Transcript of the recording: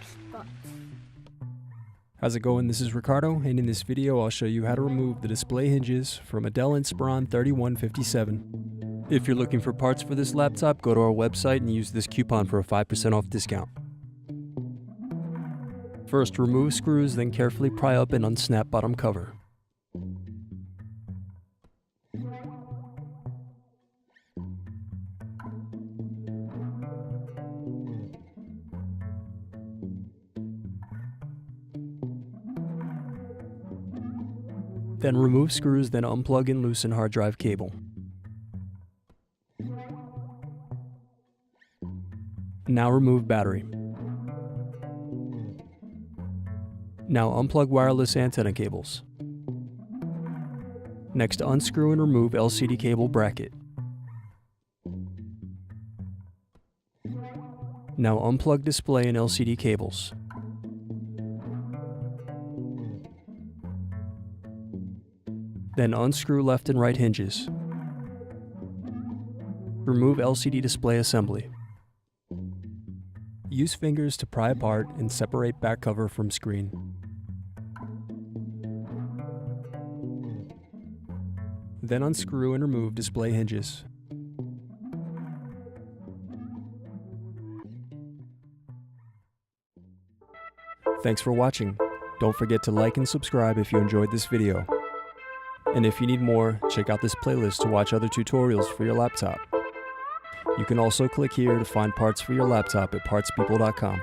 spot. How's it going? This is Ricardo, and in this video I'll show you how to remove the display hinges from a Dell Inspiron 3157. If you're looking for parts for this laptop, go to our website and use this coupon for a 5% off discount. First, remove screws, then carefully pry up and unsnap bottom cover. Then remove screws, then unplug and loosen hard drive cable. Now remove battery. Now unplug wireless antenna cables. Next, unscrew and remove LCD cable bracket. Now unplug display and LCD cables. Then unscrew left and right hinges. Remove LCD display assembly. Use fingers to pry apart and separate back cover from screen. Then unscrew and remove display hinges. Thanks for watching. Don't forget to like and subscribe if you enjoyed this video. And if you need more, check out this playlist to watch other tutorials for your laptop. You can also click here to find parts for your laptop at partspeople.com.